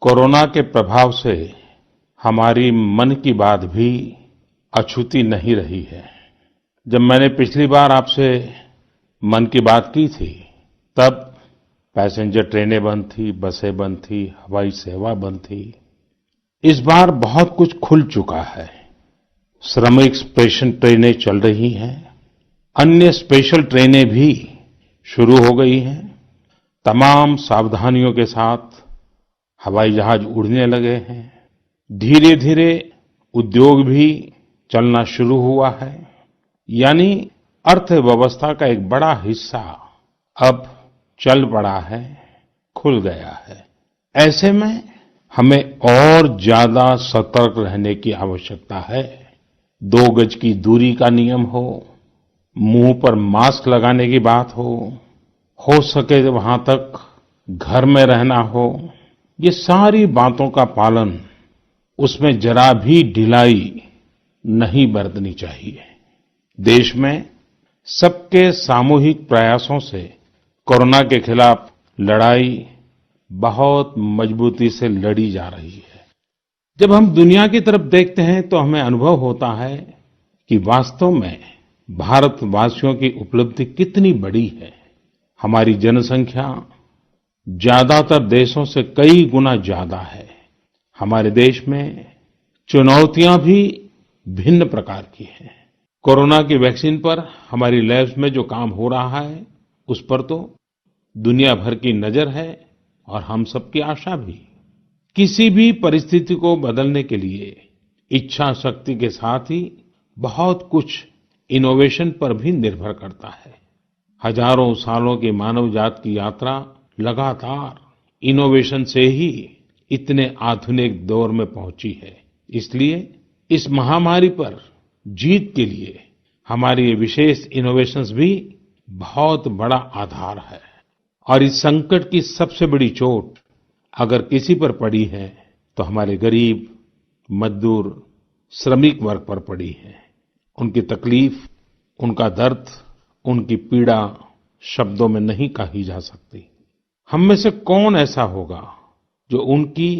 Corona के प्रभाव से हमारी मन की बात भी अछूती नहीं रही है। जब मैंने पिछली बार आपसे मन की बात की थी, तब पैसेंजर ट्रेनें बंद थी, बसें बंद थी, हवाई सेवा बंद थी। इस बार बहुत कुछ खुल चुका है। श्रमिक स्पेशल ट्रेनें चल रही हैं, अन्य स्पेशल ट्रेनें भी शुरू हो गई हैं। तमाम सावधानियों के साथ हवाई जहाज उड़ने लगे हैं। धीरे धीरे उद्योग भी चलना शुरू हुआ है। यानी अर्थव्यवस्था का एक बड़ा हिस्सा अब चल पड़ा है, खुल गया है। ऐसे में हमें और ज्यादा सतर्क रहने की आवश्यकता है। 2 गज की दूरी का नियम हो, मुंह पर मास्क लगाने की बात हो सके वहां तक घर में रहना हो, ये सारी बातों का पालन, उसमें जरा भी ढिलाई नहीं बरतनी चाहिए। देश में सबके सामूहिक प्रयासों से कोरोना के खिलाफ लड़ाई बहुत मजबूती से लड़ी जा रही है। जब हम दुनिया की तरफ देखते हैं तो हमें अनुभव होता है कि वास्तव में भारतवासियों की उपलब्धि कितनी बड़ी है। हमारी जनसंख्या ज्यादातर देशों से कई गुना ज्यादा है। हमारे देश में चुनौतियां भी भिन्न प्रकार की हैं। कोरोना की वैक्सीन पर हमारी लैब्स में जो काम हो रहा है, उस पर तो दुनिया भर की नजर है और हम सबकी आशा भी। किसी भी परिस्थिति को बदलने के लिए इच्छा शक्ति के साथ ही बहुत कुछ इनोवेशन पर भी निर्भर करता है। हजारों सालों की मानव जात की यात्रा लगातार इनोवेशन से ही इतने आधुनिक दौर में पहुंची है। इसलिए इस महामारी पर जीत के लिए हमारी ये विशेष इनोवेशंस भी बहुत बड़ा आधार है। और इस संकट की सबसे बड़ी चोट अगर किसी पर पड़ी है तो हमारे गरीब, मजदूर, श्रमिक वर्ग पर पड़ी है। उनकी तकलीफ, उनका दर्द, उनकी पीड़ा शब्दों में नहीं कही जा सकती। हम में से कौन ऐसा होगा जो उनकी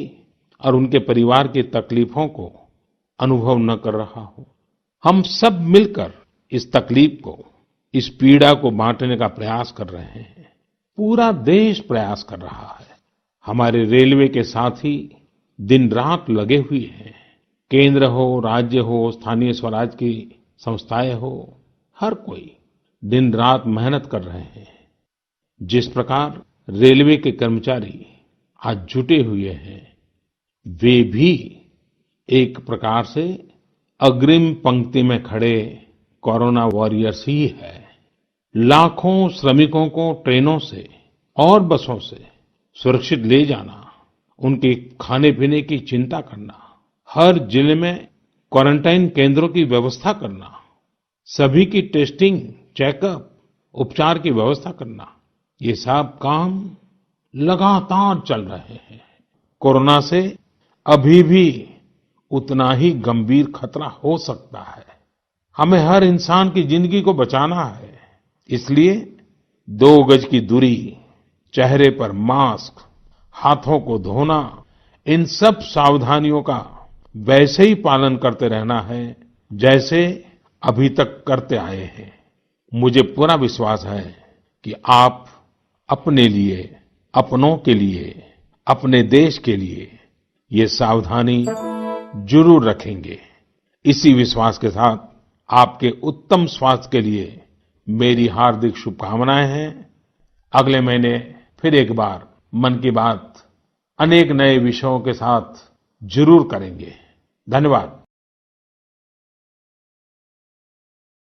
और उनके परिवार की तकलीफों को अनुभव न कर रहा हो। हम सब मिलकर इस तकलीफ को, इस पीड़ा को बांटने का प्रयास कर रहे हैं। पूरा देश प्रयास कर रहा है। हमारे रेलवे के साथी दिन रात लगे हुए हैं। केंद्र हो, राज्य हो, स्थानीय स्वराज की संस्थाएं हो, हर कोई दिन रात मेहनत कर रहे हैं। जिस प्रकार रेलवे के कर्मचारी आज जुटे हुए हैं, वे भी एक प्रकार से अग्रिम पंक्ति में खड़े कोरोना वॉरियर्स ही है। लाखों श्रमिकों को ट्रेनों से और बसों से सुरक्षित ले जाना, उनके खाने पीने की चिंता करना, हर जिले में क्वारंटाइन केंद्रों की व्यवस्था करना, सभी की टेस्टिंग, चेकअप, उपचार की व्यवस्था करना, ये सब काम लगातार चल रहे हैं। कोरोना से अभी भी उतना ही गंभीर खतरा हो सकता है। हमें हर इंसान की जिंदगी को बचाना है। इसलिए 2 गज की दूरी, चेहरे पर मास्क, हाथों को धोना, इन सब सावधानियों का वैसे ही पालन करते रहना है जैसे अभी तक करते आए हैं। मुझे पूरा विश्वास है कि आप अपने लिए, अपनों के लिए, अपने देश के लिए ये सावधानी जरूर रखेंगे। इसी विश्वास के साथ आपके उत्तम स्वास्थ्य के लिए मेरी हार्दिक शुभकामनाएं हैं। अगले महीने फिर एक बार मन की बात अनेक नए विषयों के साथ जरूर करेंगे। धन्यवाद।